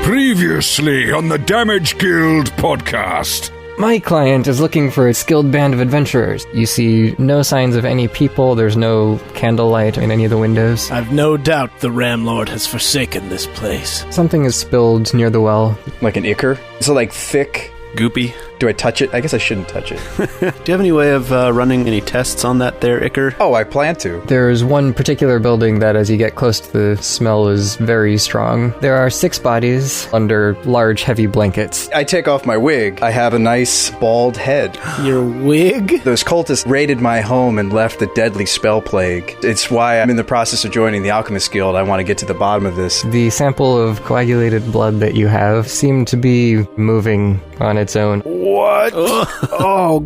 Previously on the Damage Guild podcast. My client is looking for a skilled band of adventurers. You see no signs of any people. There's no candlelight in any of the windows. I've no doubt the Ram Lord has forsaken this place. Something is spilled near the well. Like an ichor? So like thick? Goopy. Do I touch it? I guess I shouldn't touch it. Do you have any way of running any tests on that there, Ichor? Oh, I plan to. There's one particular building that as you get close to the smell is very strong. There are 6 bodies under large heavy blankets. I take off my wig. I have a nice bald head. Your wig? Those cultists raided my home and left a deadly spell plague. It's why I'm in the process of joining the Alchemist Guild. I want to get to the bottom of this. The sample of coagulated blood that you have seemed to be moving on its own. What? Oh.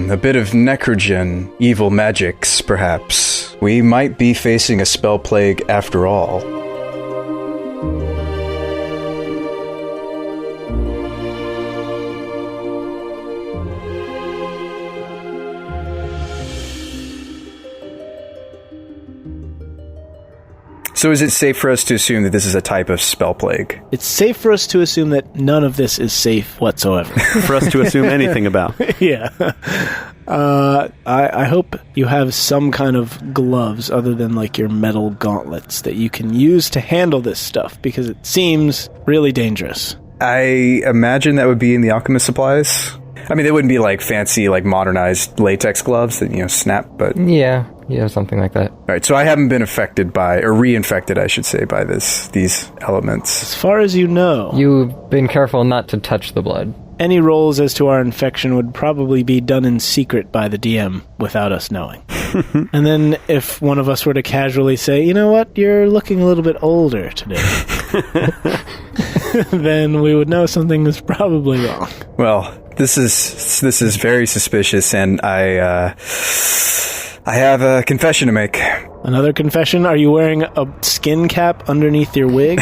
A bit of necrogen, evil magics, perhaps. We might be facing a spell plague after all. So is it safe for us to assume that this is a type of spell plague? It's safe for us to assume that none of this is safe whatsoever. For us to assume anything about. Yeah. I hope you have some kind of gloves other than like your metal gauntlets that you can use to handle this stuff, because it seems really dangerous. I imagine that would be in the alchemist supplies. I mean, they wouldn't be like fancy, like modernized latex gloves that, snap, but... Yeah, something like that. All right, so I haven't been affected by, or reinfected, I should say, by these elements. As far as you know... You've been careful not to touch the blood. Any rolls as to our infection would probably be done in secret by the DM without us knowing. And then if one of us were to casually say, you know what, you're looking a little bit older today, then we would know something is probably wrong. Well, this is very suspicious, and I have a confession to make. Another confession? Are you wearing a skin cap underneath your wig?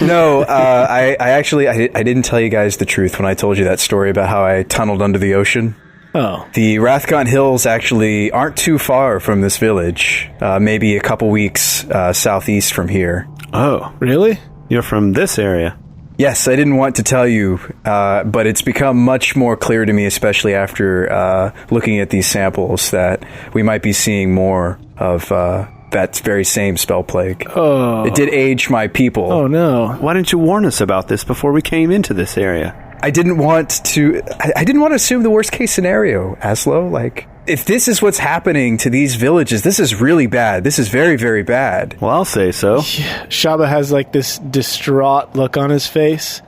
No, I didn't tell you guys the truth when I told you that story about how I tunneled under the ocean. Oh. The Rathcon Hills actually aren't too far from this village, maybe a couple weeks southeast from here. Oh. Really? You're from this area? Yes, I didn't want to tell you, but it's become much more clear to me, especially after looking at these samples, that we might be seeing more of that very same spell plague. Oh. It did age my people. Oh, no. Why didn't you warn us about this before we came into this area? I didn't want to assume the worst case scenario, Aslo. Like, if this is what's happening to these villages, this is really bad. This is very, very bad. Well, I'll say so. Yeah. Shabba has like this distraught look on his face,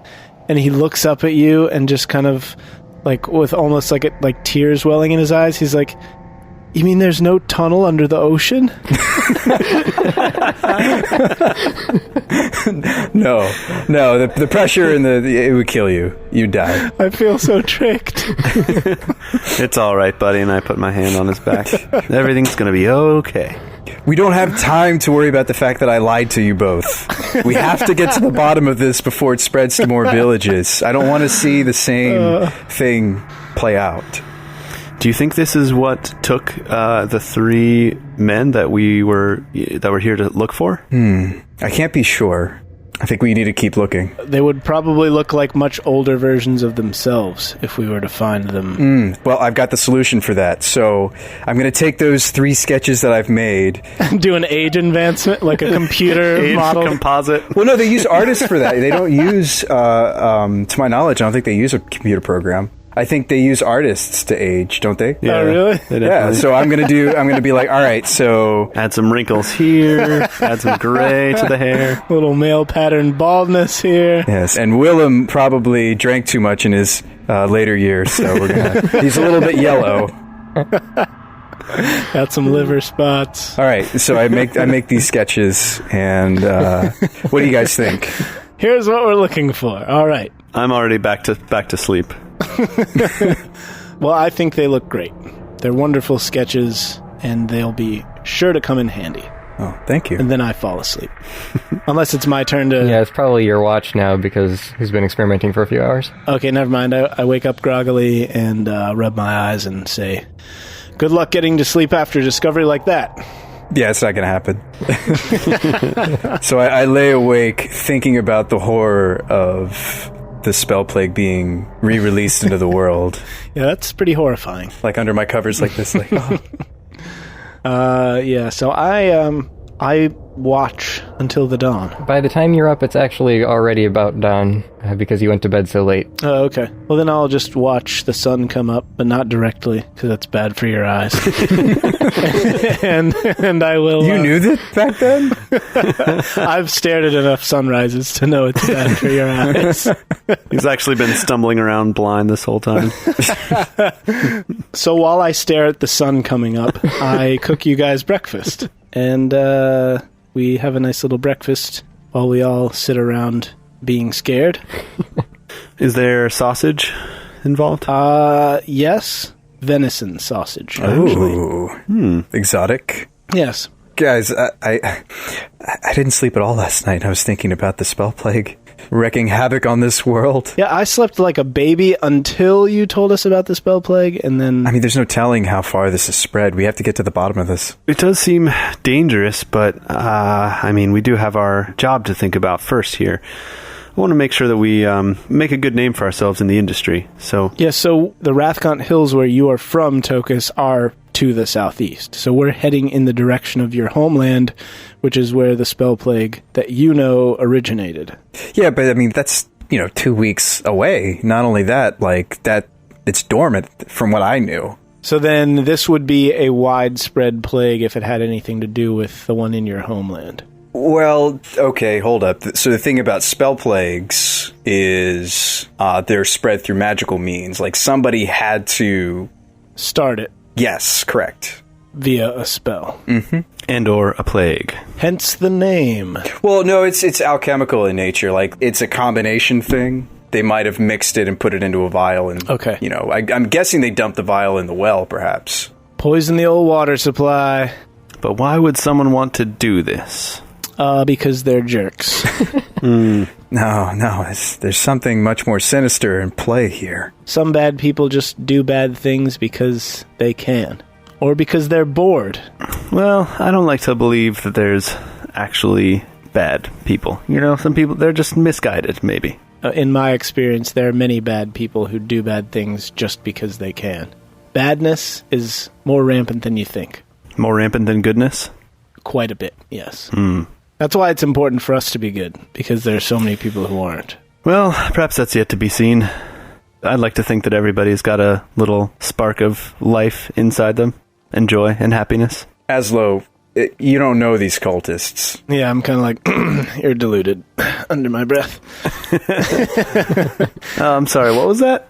and he looks up at you and just kind of like with almost like tears welling in his eyes. He's like, you mean there's no tunnel under the ocean? No. The pressure and it would kill you. You'd die. I feel so tricked. It's all right, buddy, and I put my hand on his back. Everything's going to be okay. We don't have time to worry about the fact that I lied to you both. We have to get to the bottom of this before it spreads to more villages. I don't want to see the same thing play out. Do you think this is what took the 3 men that were here to look for? I can't be sure. I think we need to keep looking. They would probably look like much older versions of themselves if we were to find them. Well, I've got the solution for that. So I'm going to take those 3 sketches that I've made. Do an age advancement, like a computer Age model? composite? Well, no, they use artists for that. They don't use, to my knowledge, I don't think they use a computer program. I think they use artists to age, don't they? Yeah. Oh, really? Yeah, so I'm going to be like, all right, so... Add some wrinkles here, add some gray to the hair. Little male pattern baldness here. Yes, and Willem probably drank too much in his later years, so he's a little bit yellow. Got some liver spots. All right, so I make these sketches, and what do you guys think? Here's what we're looking for. All right. I'm already back to sleep. Well, I think they look great. They're wonderful sketches, and they'll be sure to come in handy. Oh, thank you. And then I fall asleep. Unless it's my turn to... Yeah, it's probably your watch now because he's been experimenting for a few hours. Okay, never mind. I wake up groggily and rub my eyes and say, good luck getting to sleep after a discovery like that. Yeah, it's not going to happen. So I lay awake thinking about the horror of the spell plague being re-released into the world. Yeah, that's pretty horrifying. Like under my covers like this. Like, oh. Yeah, so I watch until the dawn. By the time you're up, it's actually already about dawn because you went to bed so late. Oh, okay. Well, then I'll just watch the sun come up, but not directly, because that's bad for your eyes. and I will... You knew that back then? I've stared at enough sunrises to know it's bad for your eyes. He's actually been stumbling around blind this whole time. So while I stare at the sun coming up, I cook you guys breakfast. And we have a nice little breakfast while we all sit around being scared. Is there sausage involved? Yes. Venison sausage, actually. Ooh. Exotic. Yes. Guys, I didn't sleep at all last night. I was thinking about the spell plague wreaking havoc on this world. Yeah, I slept like a baby until you told us about the spell plague, and then... I mean, there's no telling how far this has spread. We have to get to the bottom of this. It does seem dangerous, but, I mean, we do have our job to think about first here. I want to make sure that we make a good name for ourselves in the industry, so... Yeah, so the Rathgaunt Hills where you are from, Tocus, are to the southeast. So we're heading in the direction of your homeland, which is where the spell plague that you know originated. Yeah, but I mean, that's, 2 weeks away. Not only that, like, that it's dormant from what I knew. So then this would be a widespread plague if it had anything to do with the one in your homeland. Well, okay, hold up. So the thing about spell plagues is they're spread through magical means. Like, somebody had to... Start it. Yes, correct. Via a spell. Mm-hmm. And or a plague. Hence the name. Well, no, it's alchemical in nature. Like, it's a combination thing. They might have mixed it and put it into a vial. And, okay. I'm guessing they dumped the vial in the well, perhaps. Poison the old water supply. But why would someone want to do this? Because they're jerks. No, there's something much more sinister in play here. Some bad people just do bad things because they can. Or because they're bored. Well, I don't like to believe that there's actually bad people. Some people, they're just misguided, maybe. In my experience, there are many bad people who do bad things just because they can. Badness is more rampant than you think. More rampant than goodness? Quite a bit, yes. That's why it's important for us to be good, because there are so many people who aren't. Well, perhaps that's yet to be seen. I'd like to think that everybody's got a little spark of life inside them, and joy and happiness. Aslo, you don't know these cultists. Yeah, I'm kind of like, you're deluded, under my breath. I'm sorry, what was that?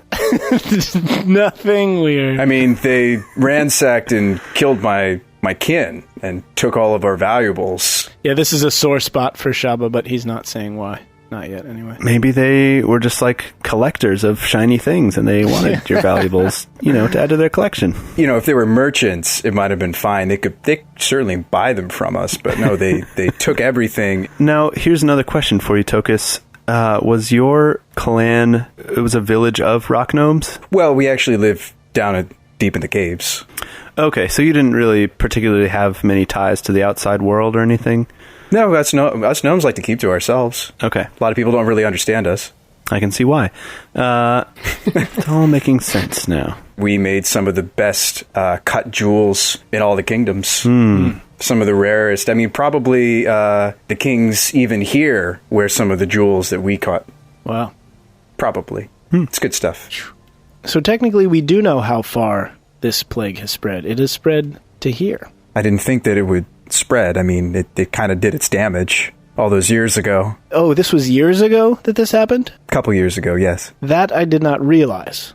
Nothing weird. I mean, they ransacked and killed my kin and took all of our valuables. Yeah, this is a sore spot for Shabba, but he's not saying why. Not yet, anyway. Maybe they were just like collectors of shiny things and they wanted your valuables, to add to their collection. If they were merchants, it might have been fine. They could certainly buy them from us, but no, they took everything. Now, here's another question for you, Tocus. Was your clan, it was a village of rock gnomes? Well, we actually live down deep in the caves. Okay, so you didn't really particularly have many ties to the outside world or anything? No, us gnomes like to keep to ourselves. Okay. A lot of people don't really understand us. I can see why. It's all making sense now. We made some of the best cut jewels in all the kingdoms. Some of the rarest. I mean, probably the kings even here wear some of the jewels that we cut. Wow. Probably. It's good stuff. So technically we do know how far this plague has spread. It has spread to here. I didn't think that it would spread. I mean, it kind of did its damage all those years ago. Oh, this was years ago that this happened? A couple years ago, yes. That I did not realize.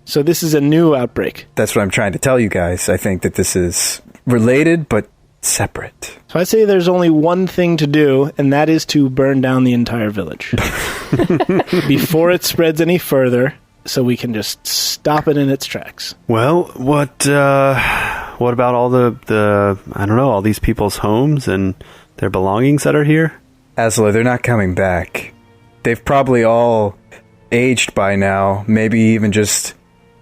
So this is a new outbreak. That's what I'm trying to tell you guys. I think that this is related, but separate. So I say there's only one thing to do, and that is to burn down the entire village. Before it spreads any further, so we can just stop it in its tracks. Well, what about all the I don't know, all these people's homes and their belongings that are here? Aslo, they're not coming back. They've probably all aged by now, maybe even just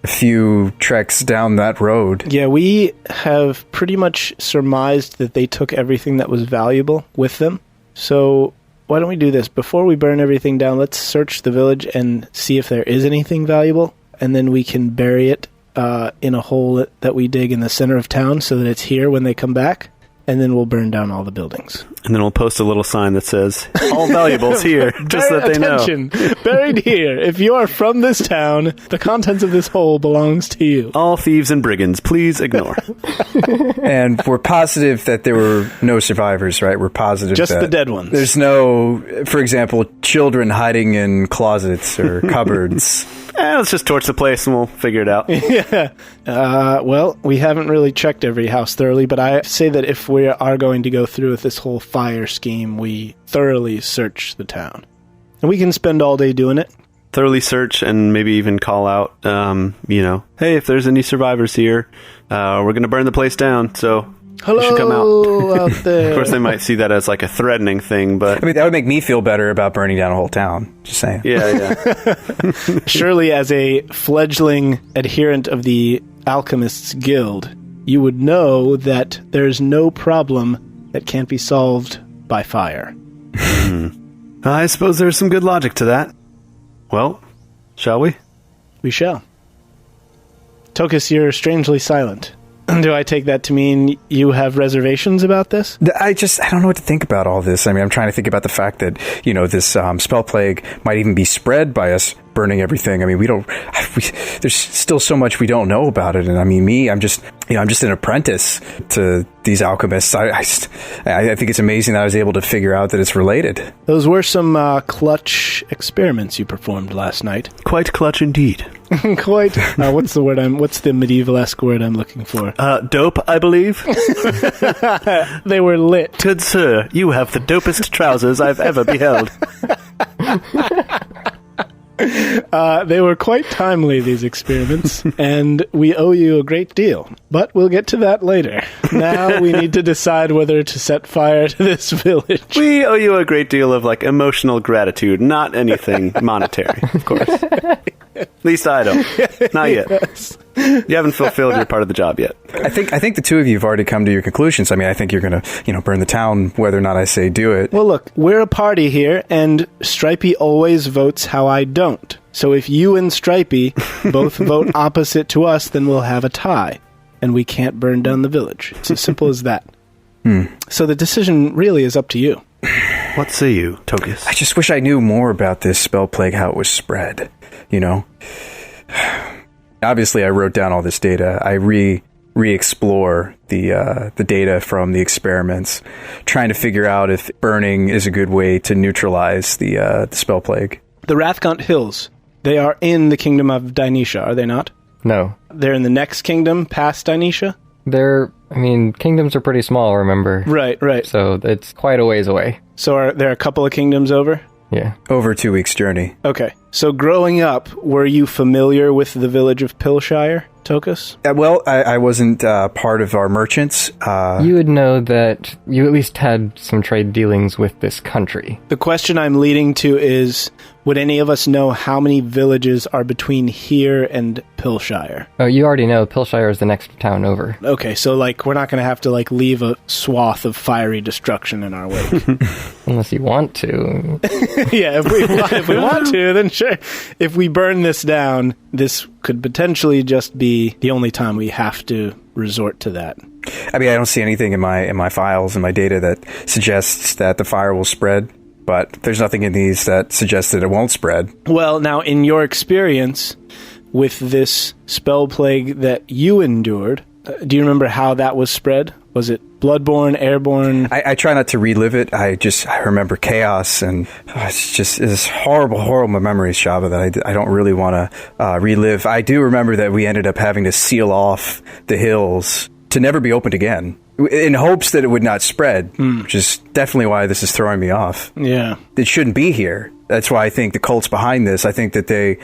a few treks down that road. Yeah, we have pretty much surmised that they took everything that was valuable with them. So why don't we do this? Before we burn everything down, let's search the village and see if there is anything valuable, and then we can bury it in a hole that we dig in the center of town so that it's here when they come back, and then we'll burn down all the buildings. And then we'll post a little sign that says, all valuables here, just so that they know. Buried here. If you are from this town, the contents of this hole belongs to you. All thieves and brigands, please ignore. And we're positive that there were no survivors, right? We're positive just that the dead ones. There's no, for example, children hiding in closets or cupboards. Let's just torch the place and we'll figure it out. Yeah. Well, we haven't really checked every house thoroughly, but I say that if we are going to go through with this whole fire scheme, we thoroughly search the town. And we can spend all day doing it. Thoroughly search and maybe even call out, hey, if there's any survivors here, we're going to burn the place down, so hello, you should come out. Out there. Of course, they might see that as like a threatening thing, but... I mean, that would make me feel better about burning down a whole town. Just saying. Yeah. Surely, as a fledgling adherent of the Alchemists Guild, you would know that there's no problem that can't be solved by fire. I suppose there's some good logic to that. Well, shall we? We shall. Tocus, you're strangely silent. Do I take that to mean you have reservations about this? I don't know what to think about all this. I mean, I'm trying to think about the fact that, this spell plague might even be spread by us burning everything. I mean, there's still so much we don't know about it. And I mean, I'm just an apprentice to these alchemists. I think it's amazing that I was able to figure out that it's related. Those were some clutch experiments you performed last night. Quite clutch indeed. Quite. What's the medieval-esque word I'm looking for? Dope, I believe. They were lit. Good sir, you have the dopest trousers I've ever beheld. They were quite timely, these experiments, and we owe you a great deal. But we'll get to that later. Now we need to decide whether to set fire to this village. We owe you a great deal of, emotional gratitude, not anything monetary, of course. At least I don't. Not yet. Yes. You haven't fulfilled your part of the job yet. I think the two of you have already come to your conclusions. I mean, I think you're going to, burn the town whether or not I say do it. Well, look, we're a party here, and Stripey always votes how I don't. So if you and Stripey both vote opposite to us, then we'll have a tie, and we can't burn down the village. It's as simple as that. So the decision really is up to you. What say you, Tocus? I just wish I knew more about this spell plague, how it was spread, Obviously, I wrote down all this data. I re-explore the data from the experiments, trying to figure out if burning is a good way to neutralize the spell plague. The Rathgaunt Hills, they are in the kingdom of Dinesha, are they not? No. They're in the next kingdom past Dinesha? Kingdoms are pretty small, remember? Right. So it's quite a ways away. So are there a couple of kingdoms over? Yeah. Over 2 weeks' journey. Okay. So growing up, were you familiar with the village of Pilshire, Tocus? Well, I wasn't part of our merchants. You would know that you at least had some trade dealings with this country. The question I'm leading to is, would any of us know how many villages are between here and Pilshire? Oh, you already know Pilshire is the next town over. Okay, so we're not going to have to leave a swath of fiery destruction in our wake. Unless you want to. Yeah, if we want to, then sure. If we burn this down, this could potentially just be the only time we have to resort to that. I mean, I don't see anything in my files and my data that suggests that the fire will spread, but there's nothing in these that suggests that it won't spread. Well, now, in your experience with this spell plague that you endured, do you remember how that was spread? Was it bloodborne, airborne? I try not to relive it. I remember chaos, and it's horrible memories, Shabba, that I don't really want to relive. I do remember that we ended up having to seal off the hills to never be opened again, in hopes that it would not spread, which is definitely why this is throwing me off. Yeah. It shouldn't be here. That's why I think the cult's behind this. I think that they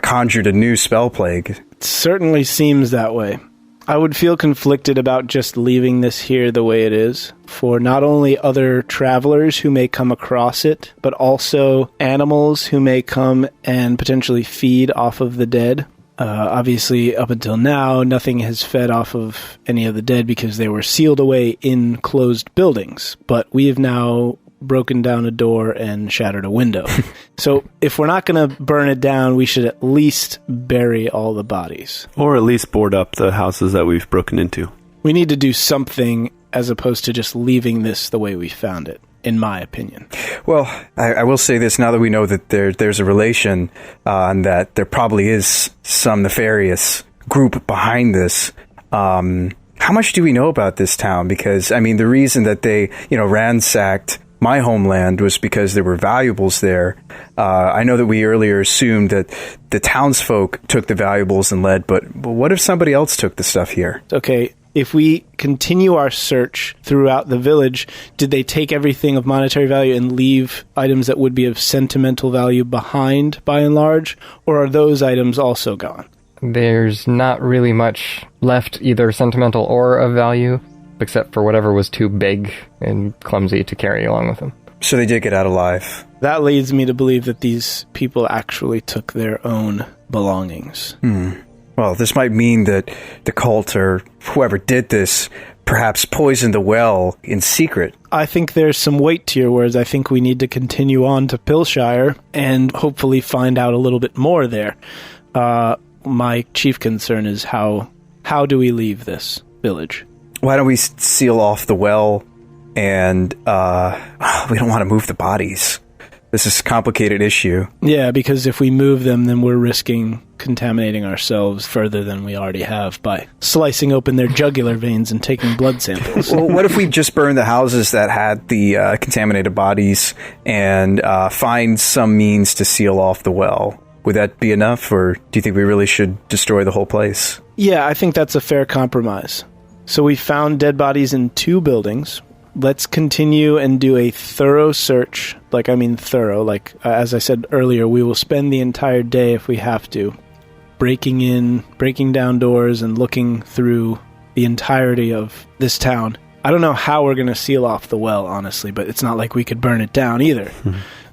conjured a new spell plague. It certainly seems that way. I would feel conflicted about just leaving this here the way it is, for not only other travelers who may come across it, but also animals who may come and potentially feed off of the dead. Obviously, up until now, nothing has fed off of any of the dead because they were sealed away in closed buildings. But we have now broken down a door and shattered a window. So if we're not going to burn it down, we should at least bury all the bodies. Or at least board up the houses that we've broken into. We need to do something as opposed to just leaving this the way we found it, in my opinion. Well, I will say this, now that we know that there's a relation and that there probably is some nefarious group behind this, how much do we know about this town? Because, I mean, the reason that they, ransacked my homeland was because there were valuables there. I know that we earlier assumed that the townsfolk took the valuables and led, but what if somebody else took the stuff here? Okay, if we continue our search throughout the village, did they take everything of monetary value and leave items that would be of sentimental value behind, by and large? Or are those items also gone? There's not really much left, either sentimental or of value, except for whatever was too big and clumsy to carry along with them. So they did get out alive. That leads me to believe that these people actually took their own belongings. Well, this might mean that the cult or whoever did this perhaps poisoned the well in secret. I think there's some weight to your words. I think we need to continue on to Pilshire and hopefully find out a little bit more there. My chief concern is how do we leave this village? Why don't we seal off the well and we don't want to move the bodies. This is a complicated issue. Yeah, because if we move them, then we're risking contaminating ourselves further than we already have by slicing open their jugular veins and taking blood samples. Well, what if we just burn the houses that had the contaminated bodies and find some means to seal off the well? Would that be enough, or do you think we really should destroy the whole place? Yeah, I think that's a fair compromise. So we found dead bodies in 2 buildings. Let's continue and do a thorough search. Thorough. As I said earlier, we will spend the entire day if we have to, breaking down doors and looking through the entirety of this town. I don't know how we're going to seal off the well, honestly, but it's not like we could burn it down either.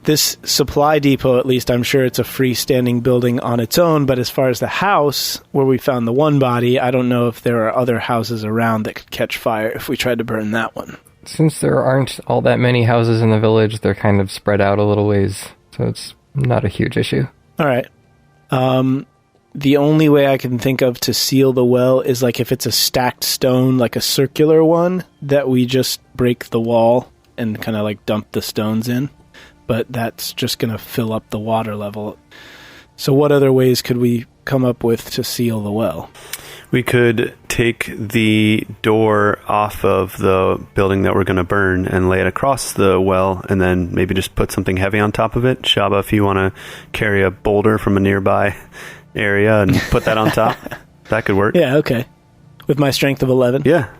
This supply depot, at least, I'm sure it's a freestanding building on its own, but as far as the house where we found the one body, I don't know if there are other houses around that could catch fire if we tried to burn that one. Since there aren't all that many houses in the village, they're kind of spread out a little ways, so it's not a huge issue. All right. The only way I can think of to seal the well is if it's a stacked stone, like a circular one, that we just break the wall and kind of dump the stones in. But that's just going to fill up the water level. So what other ways could we come up with to seal the well? We could take the door off of the building that we're going to burn and lay it across the well, and then maybe just put something heavy on top of it. Shabba, if you want to carry a boulder from a nearby area and put that on top, that could work. Yeah, okay. With my strength of 11? Yeah.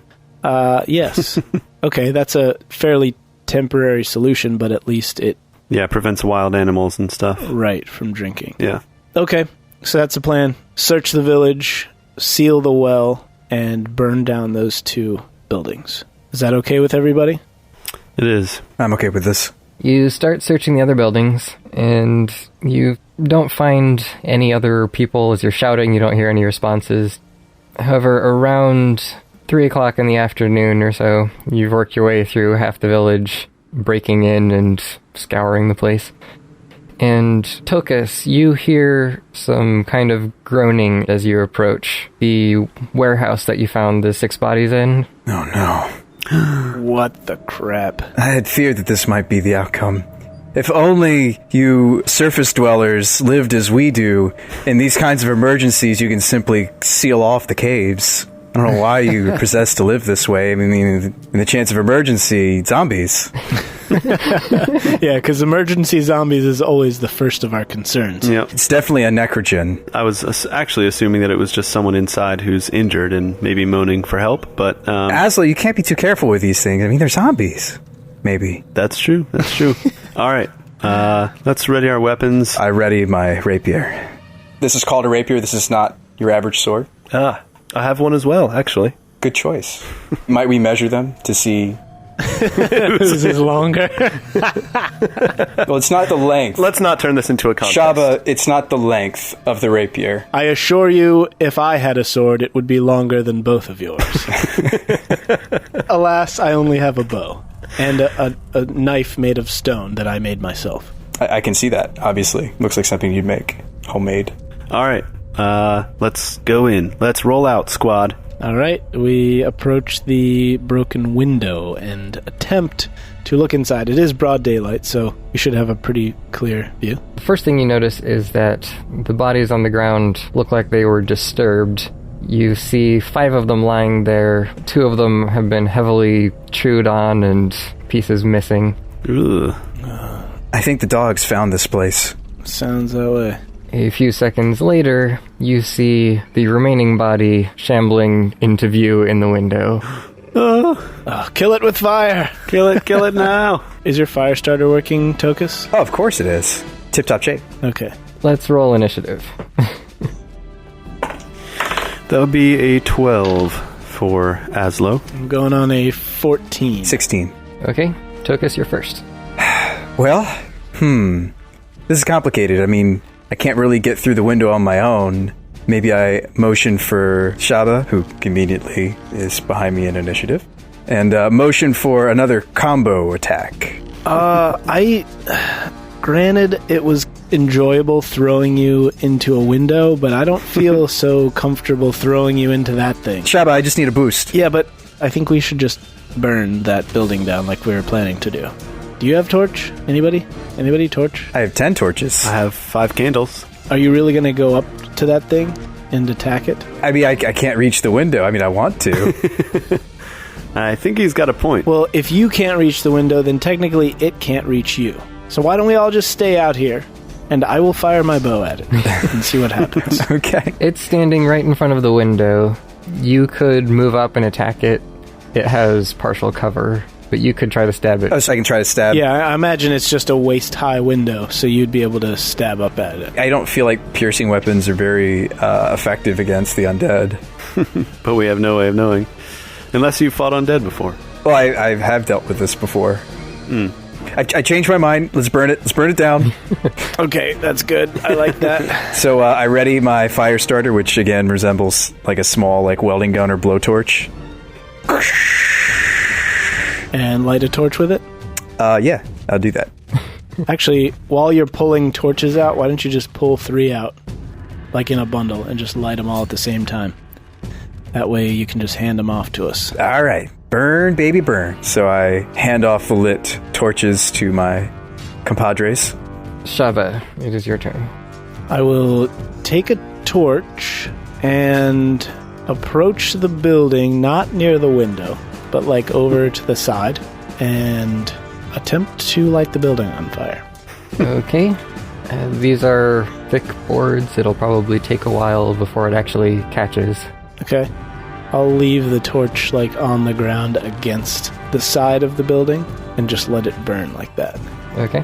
Yes. Okay, that's a fairly temporary solution, but at least it... Yeah, prevents wild animals and stuff. Right, from drinking. Yeah. Okay, so that's the plan. Search the village, seal the well, and burn down those 2 buildings. Is that okay with everybody? It is. I'm okay with this. You start searching the other buildings, and you don't find any other people. As you're shouting, you don't hear any responses. However, around 3 o'clock in the afternoon or so, you've worked your way through half the village, breaking in and scouring the place. And Tocus, you hear some kind of groaning as you approach the warehouse that you found the 6 bodies in. Oh no. What the crap? I had feared that this might be the outcome. If only you surface dwellers lived as we do, in these kinds of emergencies you can simply seal off the caves. I don't know why you possessed to live this way. I mean, in the chance of emergency, zombies. Yeah, because emergency zombies is always the first of our concerns. Yeah. It's definitely a necrogen. I was actually assuming that it was just someone inside who's injured and maybe moaning for help, but... Aslo, you can't be too careful with these things. I mean, they're zombies. Maybe. That's true. All right. Let's ready our weapons. I ready my rapier. This is called a rapier. This is not your average sword. I have one as well, actually. Good choice. Might we measure them to see This is longer. Well, it's not the length. Let's not turn this into a contest. Shabba, it's not the length of the rapier. I assure you, if I had a sword, it would be longer than both of yours. Alas, I only have a bow and a knife made of stone that I made myself. I can see that, obviously. Looks like something you'd make. Homemade. All right. Let's go in. Let's roll out, squad. All right, we approach the broken window and attempt to look inside. It is broad daylight, so we should have a pretty clear view. The first thing you notice is that the bodies on the ground look like they were disturbed. You see 5 of them lying there. 2 of them have been heavily chewed on and pieces missing. Ugh. I think the dogs found this place. Sounds that way. A few seconds later, you see the remaining body shambling into view in the window. Kill it with fire! Kill it now. Is your fire starter working, Tocus? Oh, of course it is. Tip-top shape. Okay. Let's roll initiative. That would be a 12 for Aslo. I'm going on a 14. 16. Okay, Tocus, you're first. Well, this is complicated. I mean, I can't really get through the window on my own. Maybe I motion for Shabba, who conveniently is behind me in initiative, and motion for another combo attack. Granted, it was enjoyable throwing you into a window, but I don't feel so comfortable throwing you into that thing. Shabba, I just need a boost. Yeah, but I think we should just burn that building down like we were planning to do. Do you have torch? Anybody? Anybody torch? I have 10 torches. I have 5 candles. Are you really going to go up to that thing and attack it? I mean, I can't reach the window. I mean, I want to. I think he's got a point. Well, if you can't reach the window, then technically it can't reach you. So why don't we all just stay out here, and I will fire my bow at it and see what happens. Okay. It's standing right in front of the window. You could move up and attack it. It has partial cover, but you could try to stab it. Oh, so I can try to stab. Yeah, I imagine it's just a waist-high window, so you'd be able to stab up at it. I don't feel like piercing weapons are very effective against the undead. But we have no way of knowing. Unless you've fought undead before. Well, I have dealt with this before. I changed my mind. Let's burn it. Let's burn it down. Okay, that's good. I like that. So I ready my fire starter, which again resembles like a small like welding gun or blowtorch. And light a torch with it? Yeah, I'll do that. Actually, while you're pulling torches out, why don't you just pull 3 out, like in a bundle, and just light them all at the same time? That way you can just hand them off to us. All right. Burn, baby, burn. So I hand off the lit torches to my compadres. Shabba, it is your turn. I will take a torch and approach the building, not near the window, but like over to the side, and attempt to light the building on fire. Okay. These are thick boards. It'll probably take a while before it actually catches. Okay. I'll leave the torch like on the ground against the side of the building and just let it burn like that. Okay.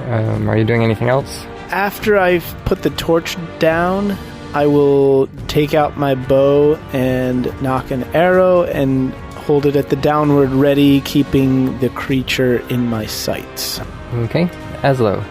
Are you doing anything else? After I've put the torch down, I will take out my bow and knock an arrow and hold it at the downward ready, keeping the creature in my sights. Okay. Aslo.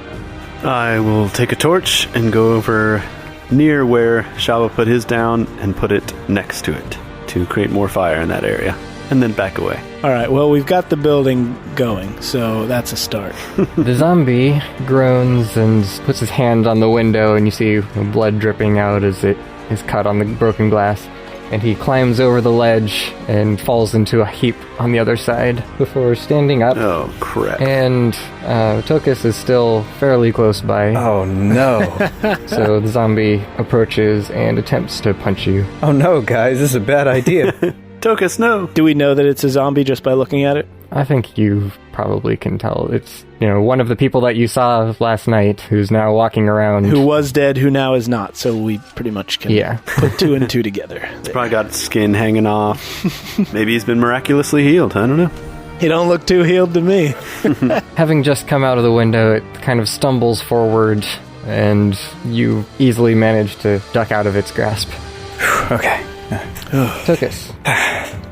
I will take a torch and go over near where Shabba put his down and put it next to it to create more fire in that area, and then back away. All right, well, we've got the building going, so that's a start. The zombie groans and puts his hand on the window, and you see blood dripping out as it is cut on the broken glass. And he climbs over the ledge and falls into a heap on the other side before standing up. Oh, crap. And Tocus is still fairly close by. Oh, no. So the zombie approaches and attempts to punch you. Oh, no, guys. This is a bad idea. Tocus, no. Do we know that it's a zombie just by looking at it? I think you probably can tell. It's, one of the people that you saw last night who's now walking around. Who was dead, who now is not. So we pretty much can put 2 and 2 together. It's probably got skin hanging off. Maybe he's been miraculously healed. I don't know. He don't look too healed to me. Having just come out of the window, it kind of stumbles forward, and you easily manage to duck out of its grasp. Okay. Tocus.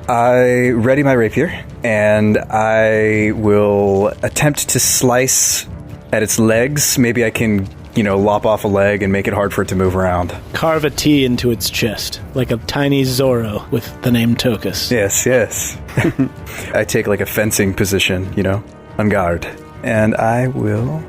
I ready my rapier, and I will attempt to slice at its legs. Maybe I can, lop off a leg and make it hard for it to move around. Carve a T into its chest, like a tiny Zorro with the name Tocus. Yes. I take like a fencing position, on guard. And I will...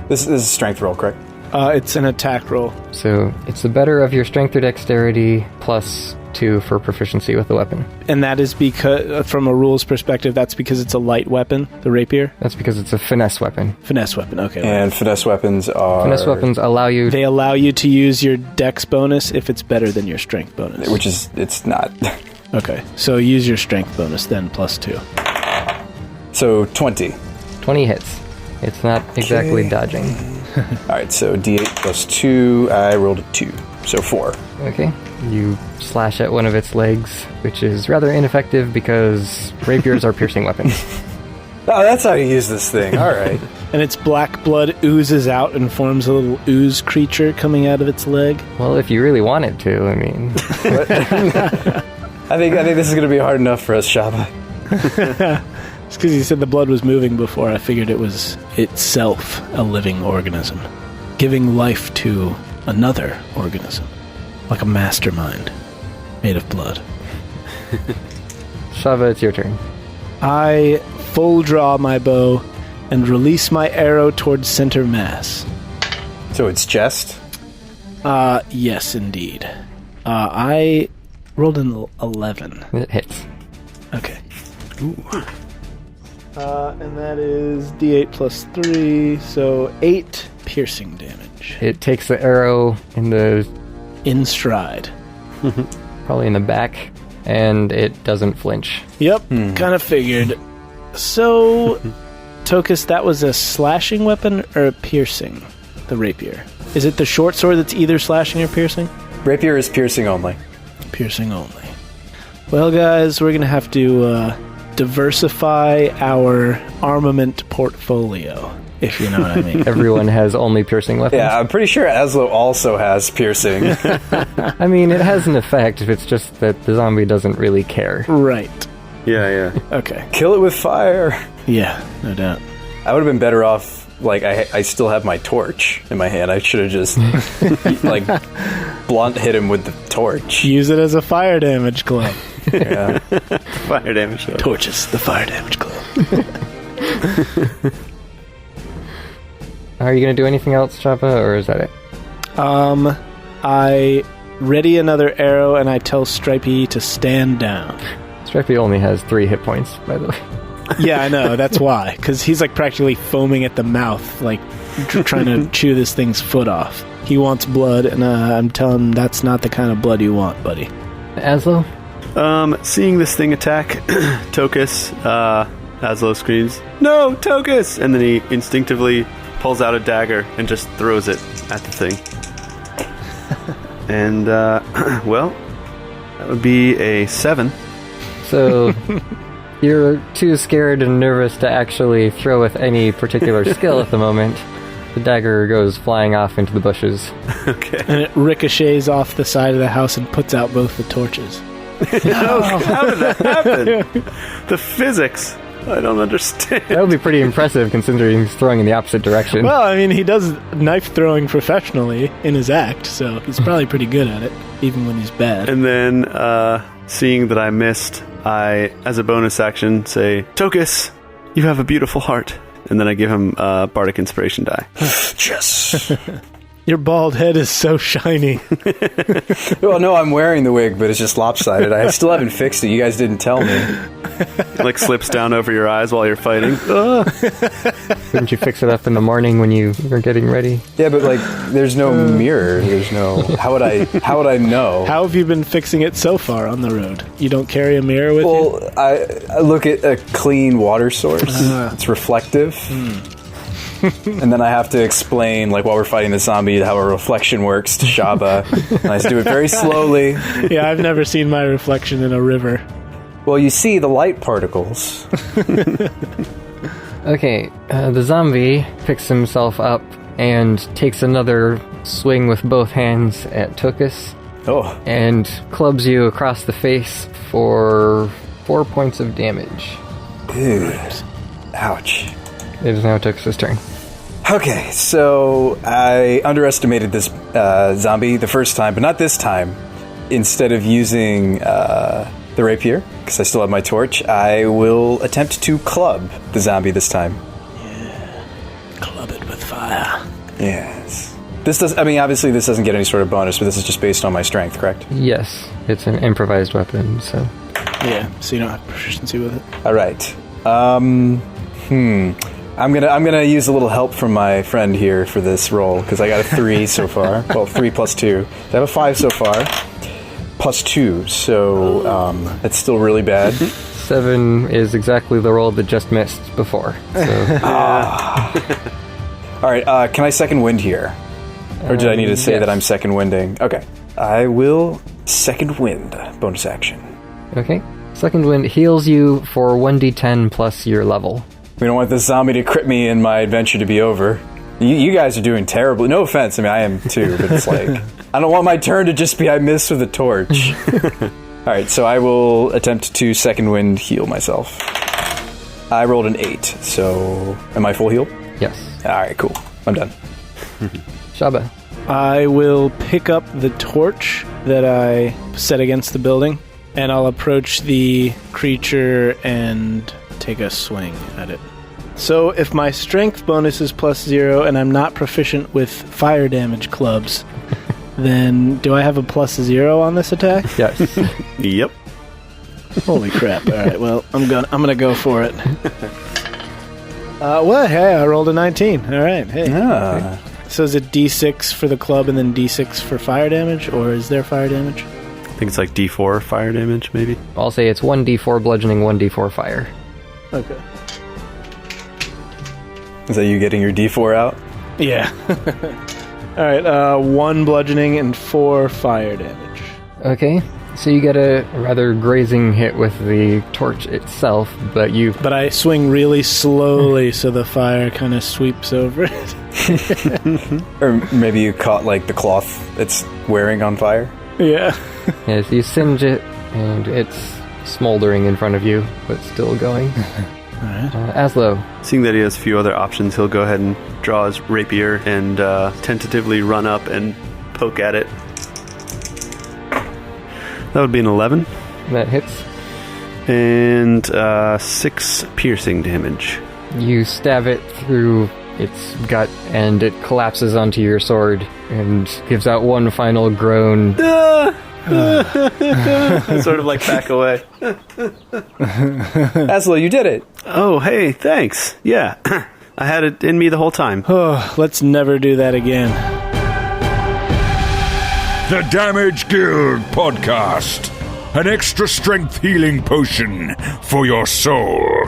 This is a strength roll, correct? It's an attack roll. So it's the better of your strength or dexterity plus 2 for proficiency with the weapon. And that is because, from a rules perspective, that's because it's a light weapon, the rapier? That's because it's a finesse weapon. Finesse weapon, okay. And finesse weapons are... Finesse weapons allow you... They allow you to use your dex bonus if it's better than your strength bonus. Which is, it's not. Okay, so use your strength bonus then, plus 2. So 20. 20 hits. It's not exactly dodging. Alright, so D8 plus 2, I rolled a 2, so 4. Okay. You slash at one of its legs, which is rather ineffective because rapiers are piercing weapons. Oh, that's how you use this thing, alright. And its black blood oozes out and forms a little ooze creature coming out of its leg. Well, if you really want it to, I mean... I think this is going to be hard enough for us, Shabba. It's because you said the blood was moving before. I figured it was itself a living organism, giving life to another organism, like a mastermind made of blood. Shabba, it's your turn. I full draw my bow and release my arrow towards center mass. So it's chest? Yes, indeed. I rolled an 11. It hits. Okay. Ooh. And that is D8 plus 3, so 8 piercing damage. It takes the arrow in stride. Probably in the back, and it doesn't flinch. Yep, kind of figured. So, Tocus, that was a slashing weapon or a piercing? The rapier. Is it the short sword that's either slashing or piercing? Rapier is piercing only. Piercing only. Well, guys, we're going to have to diversify our armament portfolio, if you know what I mean. Everyone has only piercing weapons. Yeah, I'm pretty sure Aslo also has piercing. I mean, it has an effect if it's just that the zombie doesn't really care. Right. Yeah. Okay. Kill it with fire. Yeah, no doubt. I would have been better off, like, I still have my torch in my hand. I should have just, like, blunt hit him with the torch. Use it as a fire damage glove. Yeah. Fire damage. Torches, the fire damage glove. Are you going to do anything else, Shabba, or is that it? I ready another arrow and I tell Stripey to stand down. Stripey only has 3 hit points, by the way. Yeah, I know, that's why. Because he's like practically foaming at the mouth, like trying to chew this thing's foot off. He wants blood, and I'm telling him that's not the kind of blood you want, buddy. Aslo? Seeing this thing attack Tocus, Aslo screams, "No, Tocus!" And then he instinctively pulls out a dagger and just throws it at the thing. And, well, that would be a 7. So, you're too scared and nervous to actually throw with any particular skill at the moment. The dagger goes flying off into the bushes. Okay. And it ricochets off the side of the house and puts out both the torches. How did that happen? The physics. I don't understand. That would be pretty impressive considering he's throwing in the opposite direction. Well, I mean, he does knife throwing professionally in his act, so he's probably pretty good at it, even when he's bad. And then, seeing that I missed, I, as a bonus action, say, "Tocus, you have a beautiful heart." And then I give him a Bardic Inspiration die. Yes. Your bald head is so shiny. Well, no, I'm wearing the wig, but it's just lopsided. I still haven't fixed it. You guys didn't tell me. Like slips down over your eyes while you're fighting. Wouldn't you fix it up in the morning when you were getting ready? Yeah, but like, there's no mirror. There's no. How would I know? How have you been fixing it so far on the road? You don't carry a mirror with you? Well, I look at a clean water source. It's reflective. And then I have to explain, like, while we're fighting the zombie, how a reflection works to Shabba. And I just do it very slowly. Yeah, I've never seen my reflection in a river. Well, you see the light particles. Okay, the zombie picks himself up and takes another swing with both hands at Tocus. Oh. And clubs you across the face for 4 points of damage. Ew. Ouch. It is now Tocus' turn. Okay, so I underestimated this zombie the first time, but not this time. Instead of using the rapier, because I still have my torch, I will attempt to club the zombie this time. Yeah. Club it with fire. Yes. Obviously this doesn't get any sort of bonus, but this is just based on my strength, correct? Yes, it's an improvised weapon, so... Yeah, so you don't have proficiency with it. All right. I'm gonna use a little help from my friend here for this roll, because I got a 3 so far. Well, 3 plus 2. I have a 5 so far. Plus 2, so that's still really bad. 7 is exactly the roll that just missed before. So. All right, can I second wind here? Or did I need to say that I'm second winding? Okay. I will second wind. Bonus action. Okay. Second wind heals you for 1d10 plus your level. We don't want this zombie to crit me and my adventure to be over. You guys are doing terribly. No offense, I am too, but it's like... I don't want my turn to just be I missed with a torch. Alright, so I will attempt to second wind heal myself. I rolled an 8, so am I full healed? Yes. Alright, cool. I'm done. Shabba. I will pick up the torch that I set against the building, and I'll approach the creature and take a swing at it. So if my strength bonus is plus 0 and I'm not proficient with fire damage clubs, then do I have a plus 0 on this attack? Yes. Yep. Holy crap. All right, well, I'm gonna go for it. Well, hey, I rolled a 19. All right, hey. Ah. So is it D6 for the club and then D6 for fire damage, or is there fire damage? I think it's like D4 fire damage, maybe. I'll say it's 1d4 bludgeoning, 1d4 fire. Okay. Is that you getting your D4 out? Yeah. All right, 1 bludgeoning and 4 fire damage. Okay. So you get a rather grazing hit with the torch itself, but you... But I swing really slowly so the fire kind of sweeps over it. Or maybe you caught like the cloth it's wearing on fire? Yeah. Yes, you singe it, and it's smoldering in front of you, but still going. Alright. Aslo. Seeing that he has a few other options, he'll go ahead and draw his rapier and tentatively run up and poke at it. That would be an 11. That hits. And 6 piercing damage. You stab it through its gut, and it collapses onto your sword and gives out one final groan. Sort of like back away. Aslo, you did it! Oh, hey, thanks. Yeah, I had it in me the whole time. Oh, let's never do that again. The Damage Guild Podcast. An extra strength healing potion for your soul.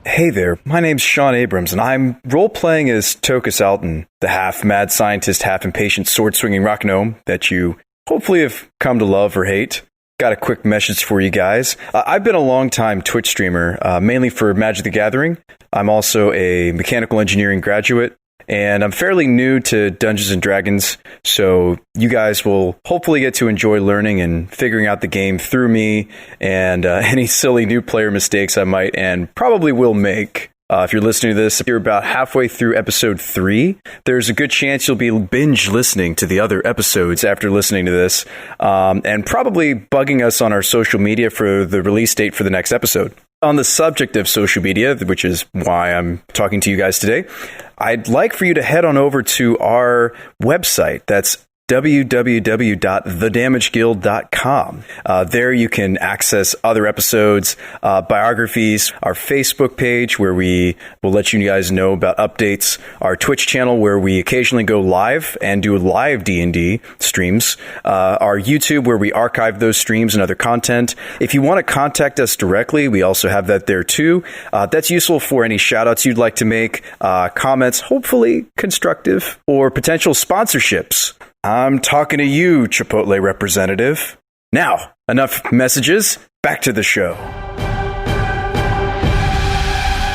Hey there, my name's Sean Abrams, and I'm role-playing as Tocus Alton, the half-mad scientist, half-impatient sword-swinging rock gnome that you hopefully have come to love or hate. Got a quick message for you guys. I've been a long-time Twitch streamer, mainly for Magic the Gathering. I'm also a mechanical engineering graduate, and I'm fairly new to Dungeons & Dragons, so you guys will hopefully get to enjoy learning and figuring out the game through me and any silly new player mistakes I might and probably will make. If you're listening to this, you're about halfway through episode 3. There's a good chance you'll be binge listening to the other episodes after listening to this, and probably bugging us on our social media for the release date for the next episode. On the subject of social media, which is why I'm talking to you guys today, I'd like for you to head on over to our website. That's www.thedamageguild.com. There you can access other episodes, biographies, our Facebook page where we will let you guys know about updates, our Twitch channel where we occasionally go live and do live D&D streams, our YouTube where we archive those streams and other content. If you want to contact us directly, we also have that there too. That's useful for any shout outs you'd like to make, comments, hopefully constructive, or potential sponsorships. I'm talking to you, Chipotle representative. Now, enough messages. Back to the show.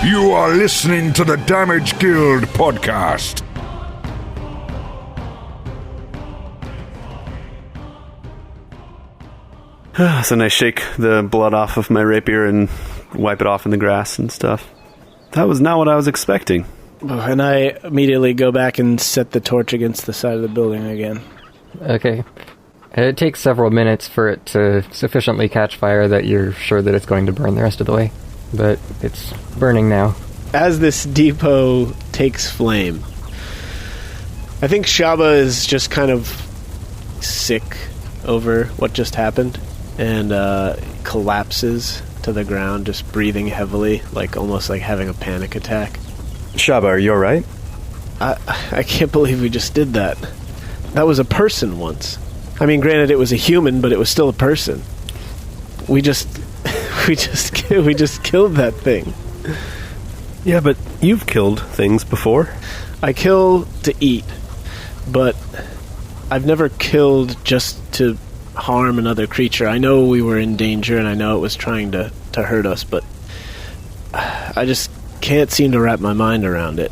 You are listening to the Damage Guild Podcast. So then I shake the blood off of my rapier and wipe it off in the grass and stuff. That was not what I was expecting. And I immediately go back and set the torch against the side of the building again. Okay. It takes several minutes for it to sufficiently catch fire that you're sure that it's going to burn the rest of the way. But it's burning now. As this depot takes flame, I think Shabba is just kind of sick over what just happened and collapses to the ground, just breathing heavily, like almost like having a panic attack. Shabba, are you alright? I can't believe we just did that. That was a person once. I mean, granted, it was a human, but it was still a person. We just killed that thing. Yeah, but you've killed things before. I kill to eat, but I've never killed just to harm another creature. I know we were in danger, and I know it was trying to hurt us, but I just can't seem to wrap my mind around it.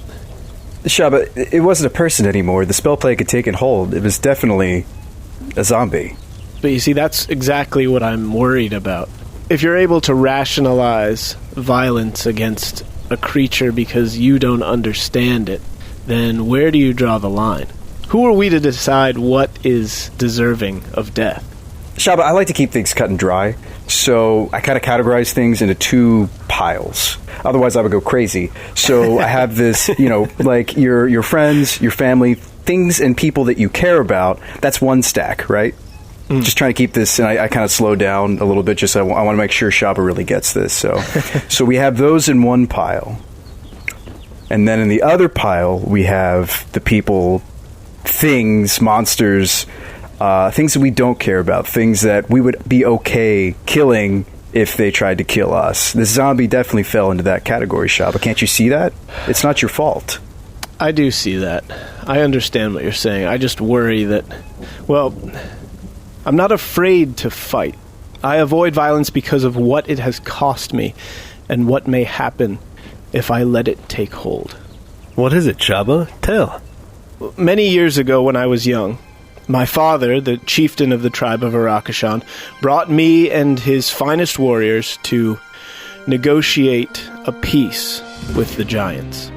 Shabba, it wasn't a person anymore. The spell plague had taken hold. It was definitely a zombie. But you see, that's exactly what I'm worried about. If you're able to rationalize violence against a creature because you don't understand it, then where do you draw the line? Who are we to decide what is deserving of death? Shabba, I like to keep things cut and dry, so I kind of categorize things into two piles. Otherwise, I would go crazy. So I have this, like your friends, your family, things and people that you care about. That's one stack, right? Just trying to keep this, and I kind of slow down a little bit. Just I want to make sure Shabba really gets this. So we have those in one pile, and then in the other pile we have the people, things, monsters, things that we don't care about, things that we would be okay killing if they tried to kill us. This zombie definitely fell into that category, Shabba. Can't you see that? It's not your fault. I do see that. I understand what you're saying. I just worry that, well, I'm not afraid to fight. I avoid violence because of what it has cost me and what may happen if I let it take hold. What is it, Shabba? Tell. Many years ago when I was young, my father, the chieftain of the tribe of Arakashan, brought me and his finest warriors to negotiate a peace with the giants.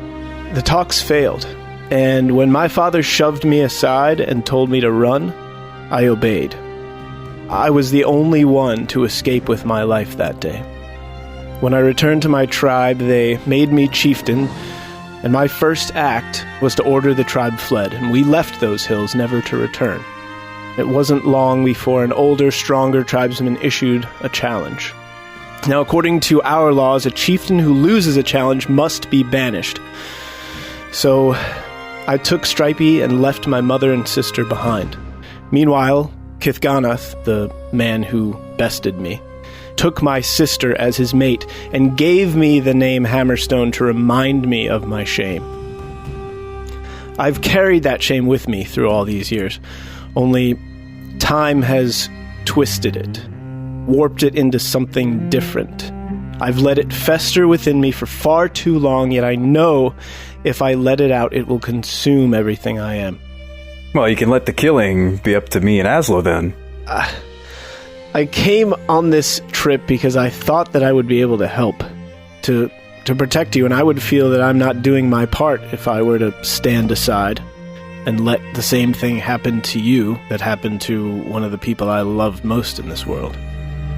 The talks failed, and when my father shoved me aside and told me to run, I obeyed. I was the only one to escape with my life that day. When I returned to my tribe, they made me chieftain, and my first act was to order the tribe fled, and we left those hills never to return. It wasn't long before an older, stronger tribesman issued a challenge. Now, according to our laws, a chieftain who loses a challenge must be banished. So, I took Stripey and left my mother and sister behind. Meanwhile, Kithganath, the man who bested me, took my sister as his mate and gave me the name Hammerstone to remind me of my shame. I've carried that shame with me through all these years, only time has twisted it, warped it into something different. I've let it fester within me for far too long, yet I know if I let it out, it will consume everything I am. Well, you can let the killing be up to me and Aslo then. I came on this trip because I thought that I would be able to help, to protect you, and I would feel that I'm not doing my part if I were to stand aside and let the same thing happen to you that happened to one of the people I loved most in this world.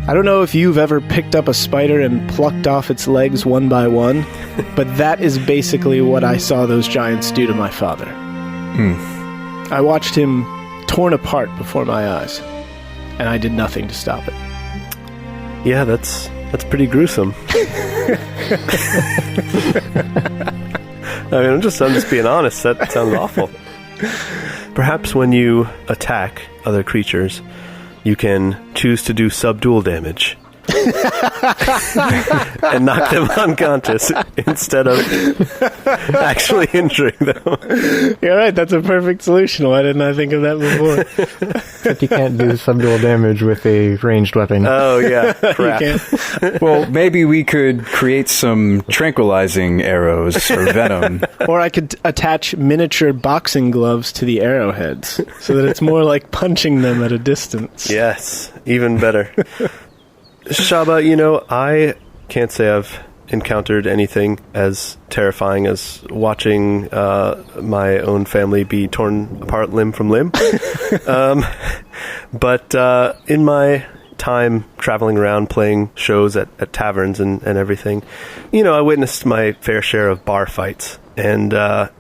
I don't know if you've ever picked up a spider and plucked off its legs one by one, but that is basically what I saw those giants do to my father. I watched him torn apart before my eyes, and I did nothing to stop it. Yeah, that's pretty gruesome. I mean, I'm just being honest. That sounds awful. Perhaps when you attack other creatures, you can choose to do subdual damage and knock them unconscious instead of actually injuring them. You're right, that's a perfect solution. Why didn't I think of that before? Except you can't do subdual damage with a ranged weapon. Oh, yeah. Crap. You can't. Well, maybe we could create some tranquilizing arrows or venom. Or I could attach miniature boxing gloves to the arrowheads so that it's more like punching them at a distance. Yes. even better. Shabba, I can't say I've encountered anything as terrifying as watching my own family be torn apart limb from limb. But in my time traveling around playing shows at taverns and everything, I witnessed my fair share of bar fights. And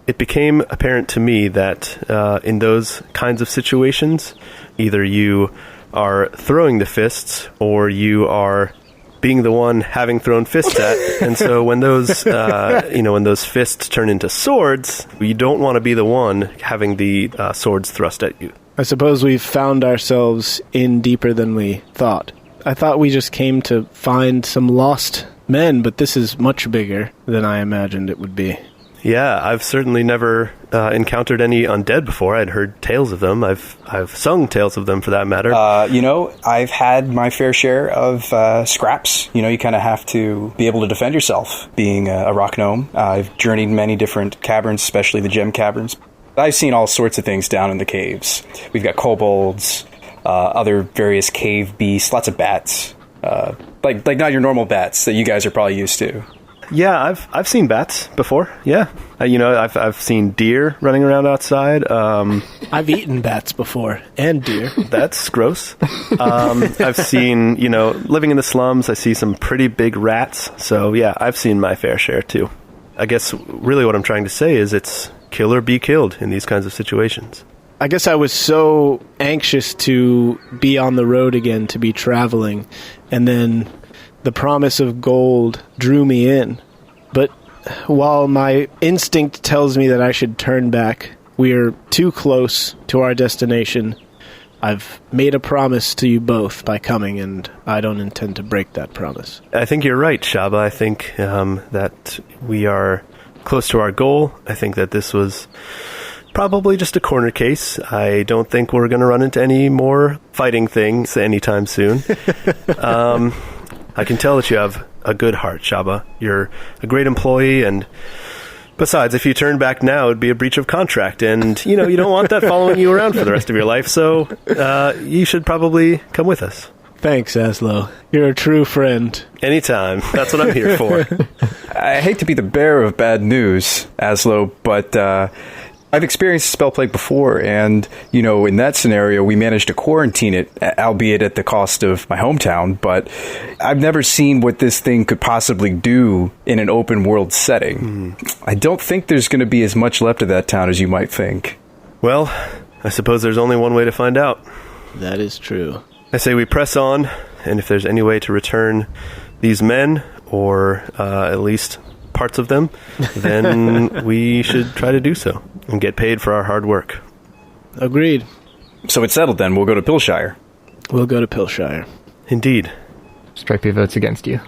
it became apparent to me that in those kinds of situations, either you are throwing the fists or you are being the one having thrown fists at. And so when those, when those fists turn into swords, you don't want to be the one having the swords thrust at you. I suppose we've found ourselves in deeper than we thought. I thought we just came to find some lost men, but this is much bigger than I imagined it would be. Yeah, I've certainly never encountered any undead before. I'd heard tales of them. I've sung tales of them, for that matter. I've had my fair share of scraps. You kind of have to be able to defend yourself, being a rock gnome. I've journeyed many different caverns, especially the gem caverns. I've seen all sorts of things down in the caves. We've got kobolds, other various cave beasts, lots of bats. Like not your normal bats that you guys are probably used to. Yeah, I've seen bats before. Yeah, I've seen deer running around outside. I've eaten bats before and deer. That's gross. I've seen living in the slums. I see some pretty big rats. So yeah, I've seen my fair share too. I guess really what I'm trying to say is it's kill or be killed in these kinds of situations. I guess I was so anxious to be on the road again, to be traveling, and then the promise of gold drew me in. But while my instinct tells me that I should turn back, we're too close to our destination. I've made a promise to you both by coming, and I don't intend to break that promise. I think you're right, Shabba. I think that we are close to our goal. I think that this was probably just a corner case. I don't think we're going to run into any more fighting things anytime soon. I can tell that you have a good heart, Shabba. You're a great employee, and besides, if you turn back now, it'd be a breach of contract, and, you don't want that following you around for the rest of your life, so you should probably come with us. Thanks, Aslo. You're a true friend. Anytime. That's what I'm here for. I hate to be the bearer of bad news, Aslo, but I've experienced spell plague before, and, in that scenario, we managed to quarantine it, albeit at the cost of my hometown, but I've never seen what this thing could possibly do in an open world setting. I don't think there's going to be as much left of that town as you might think. Well, I suppose there's only one way to find out. That is true. I say we press on, and if there's any way to return these men, or at least parts of them, then we should try to do so and get paid for our hard work. Agreed. So it's settled then. We'll go to Pilshire. We'll go to Pilshire. Indeed. Stripey votes against you.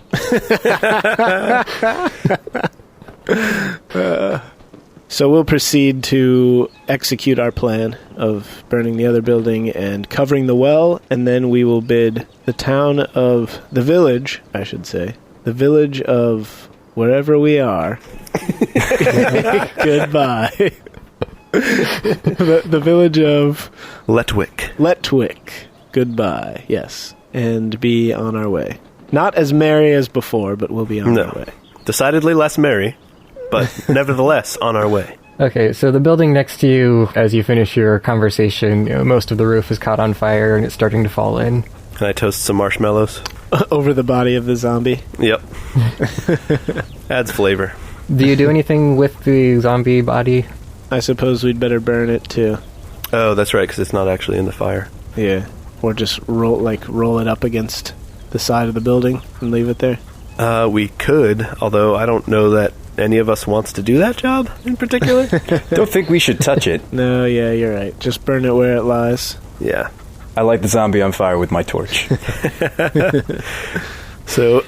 So we'll proceed to execute our plan of burning the other building and covering the well, and then we will bid the village of wherever we are, goodbye. the village of Letwick, goodbye, yes, and be on our way. Not as merry as before, but we'll be on our way. Decidedly less merry, but nevertheless on our way. Okay, so the building next to you, as you finish your conversation, most of the roof is caught on fire and it's starting to fall in. Can I toast some marshmallows? Over the body of the zombie? Yep. Adds flavor. Do you do anything with the zombie body? I suppose we'd better burn it too. Oh, that's right, because it's not actually in the fire. Yeah. Or just roll it up against the side of the building and leave it there? We could, although I don't know that any of us wants to do that job in particular. Don't think we should touch it. No, yeah, you're right. Just burn it where it lies. Yeah. I light the zombie on fire with my torch. So,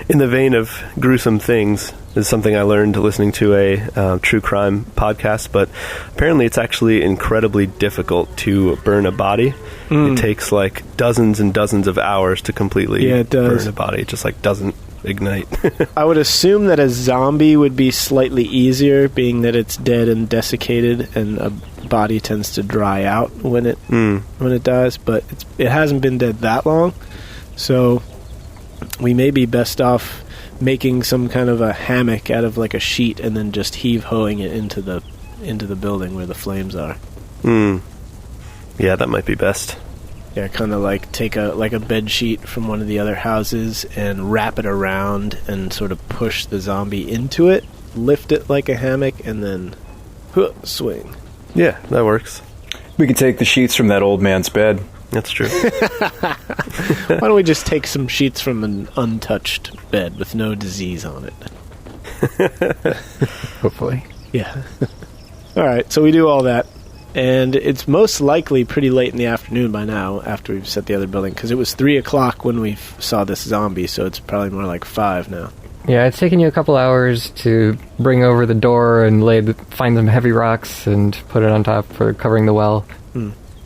in the vein of gruesome things, this is something I learned listening to a true crime podcast, but apparently it's actually incredibly difficult to burn a body. It takes like dozens and dozens of hours to completely burn a body. It just doesn't ignite. I would assume that a zombie would be slightly easier, being that it's dead and desiccated, and a body tends to dry out when it dies, but it hasn't been dead that long, so we may be best off making some kind of a hammock out of like a sheet and then just heave-hoeing it into the building where the flames are. Yeah, that might be best. Yeah, kind of like take a bed sheet from one of the other houses and wrap it around and sort of push the zombie into it, lift it like a hammock, and then swing. Yeah, that works. We can take the sheets from that old man's bed. That's true. Why don't we just take some sheets from an untouched bed with no disease on it? Hopefully. Yeah. All right, so we do all that. And it's most likely pretty late in the afternoon by now after we've set the other building, because it was 3 o'clock when we saw this zombie, so it's probably more like 5 now. Yeah, it's taken you a couple hours to bring over the door and find some heavy rocks and put it on top for covering the well.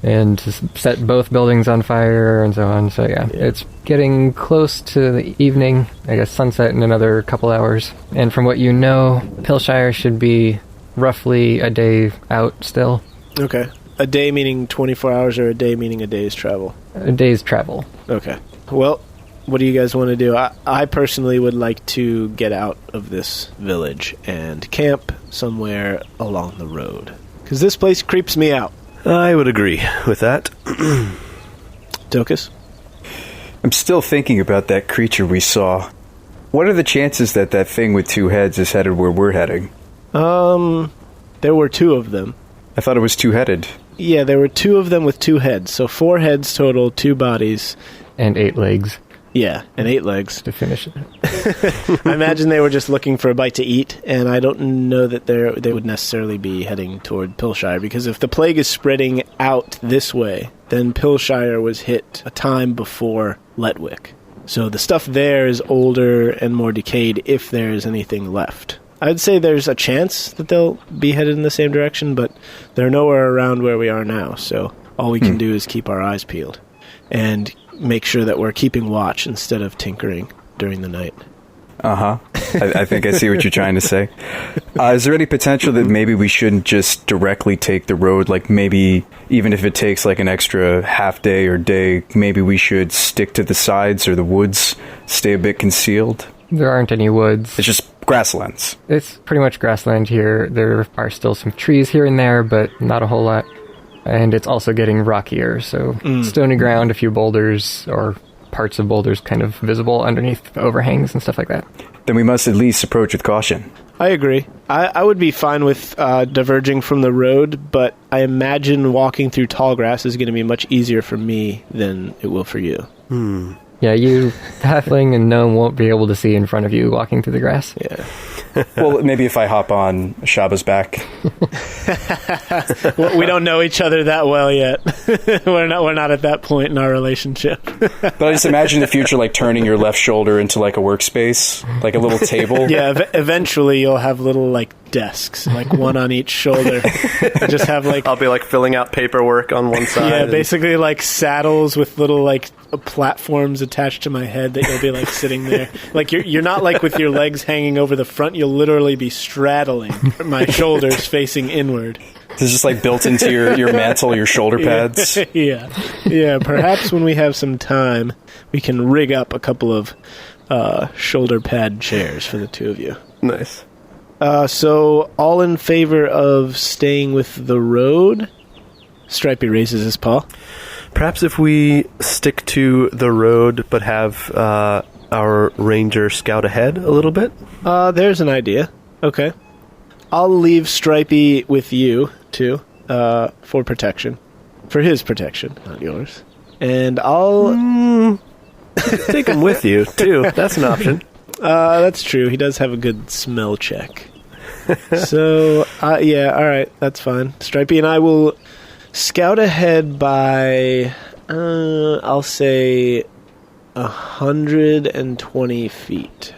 And to set both buildings on fire and so on. So yeah, it's getting close to the evening, I guess sunset in another couple hours. And from what you know, Pilshire should be roughly a day out still. Okay. A day meaning 24 hours, or a day meaning a day's travel? A day's travel. Okay. Well, what do you guys want to do? I personally would like to get out of this village and camp somewhere along the road, because this place creeps me out. I would agree with that. Tocus? I'm still thinking about that creature we saw. What are the chances that that thing with 2 heads is headed where we're heading? There were 2 of them. I thought it was 2-headed. Yeah, there were 2 of them with 2 heads, so 4 heads total, 2 bodies. And 8 legs. Yeah, and 8 legs. To finish it. I imagine they were just looking for a bite to eat, and I don't know that they would necessarily be heading toward Pilshire, because if the plague is spreading out this way, then Pilshire was hit a time before Letwick. So the stuff there is older and more decayed, if there is anything left. I'd say there's a chance that they'll be headed in the same direction, but they're nowhere around where we are now, so all we can do is keep our eyes peeled and make sure that we're keeping watch instead of tinkering during the night. I think I see what you're trying to say. Is there any potential that maybe we shouldn't just directly take the road? Like maybe even if it takes like an extra half day or day, maybe we should stick to the sides or the woods, stay a bit concealed? There aren't any woods. It's just grasslands. It's pretty much grassland here. There are still some trees here and there, but not a whole lot. And it's also getting rockier, so stony ground, a few boulders, or parts of boulders kind of visible underneath overhangs and stuff like that. Then we must at least approach with caution. I agree. I would be fine with diverging from the road, but I imagine walking through tall grass is going to be much easier for me than it will for you. Yeah, you, halfling and gnome, won't be able to see in front of you walking through the grass. Yeah. Well, maybe if I hop on Shabba's back. Well, we don't know each other that well yet. We're not at that point in our relationship. But I just imagine the future, like turning your left shoulder into like a workspace, like a little table. Yeah, eventually you'll have little like desks, like one on each shoulder. Just have like I'll be like filling out paperwork on one side. Yeah, basically like saddles with little like platforms attached to my head that you'll be like sitting there. Like you're not like with your legs hanging over the front. You'll literally be straddling my shoulders facing inward. It's just like built into your mantle, your shoulder pads. Yeah. Perhaps when we have some time, we can rig up a couple of shoulder pad chairs for the 2 of you. Nice. So all in favor of staying with the road? Stripey raises his paw. Perhaps if we stick to the road but have our ranger scout ahead a little bit? There's an idea. Okay. I'll leave Stripey with you, too, for protection. For his protection, not yours. And I'll... Take him with you, too. That's an option. That's true. He does have a good smell check. So, yeah, alright, that's fine. Stripey and I will scout ahead by, I'll say, 120 feet.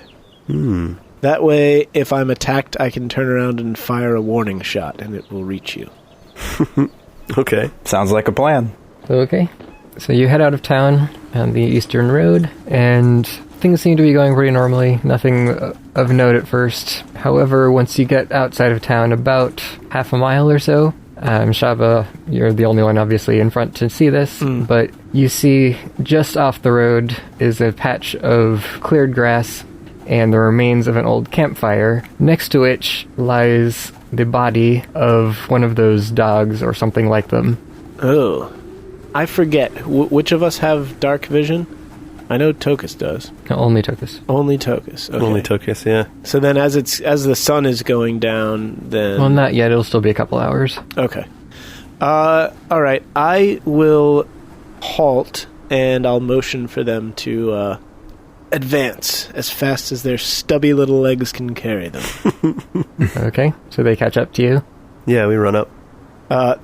That way, if I'm attacked, I can turn around and fire a warning shot, and it will reach you. Okay. Sounds like a plan. Okay. So you head out of town on the eastern road, and things seem to be going pretty normally. Nothing of note at first. However, once you get outside of town, about half a mile or so, Shabba, you're the only one obviously in front to see this, but you see just off the road is a patch of cleared grass and the remains of an old campfire, next to which lies the body of one of those dogs or something like them. Oh. I forget. Which of us have dark vision? I know Tocus does. No, only Tocus. Only Tocus. Okay. Only Tocus, yeah. So then as the sun is going down, then... Well, not yet. It'll still be a couple hours. Okay. All right. I will halt, and I'll motion for them to advance as fast as their stubby little legs can carry them. Okay, so they catch up to you? Yeah, we run up.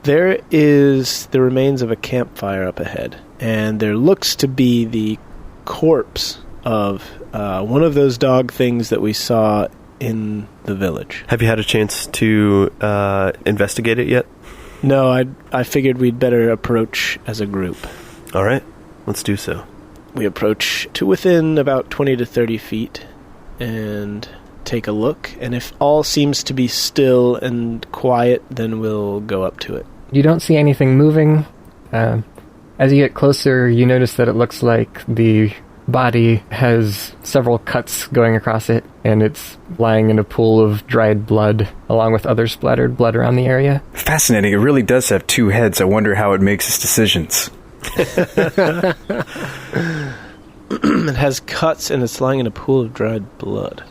There is the remains of a campfire up ahead, and there looks to be the corpse of one of those dog things that we saw in the village. Have you had a chance to investigate it yet? No, I figured we'd better approach as a group. All right, let's do so. We approach to within about 20 to 30 feet and take a look, and if all seems to be still and quiet, then we'll go up to it. You don't see anything moving. As you get closer, you notice that it looks like the body has several cuts going across it, and it's lying in a pool of dried blood, along with other splattered blood around the area. Fascinating. It really does have two heads. I wonder how it makes its decisions. It has cuts, and it's lying in a pool of dried blood.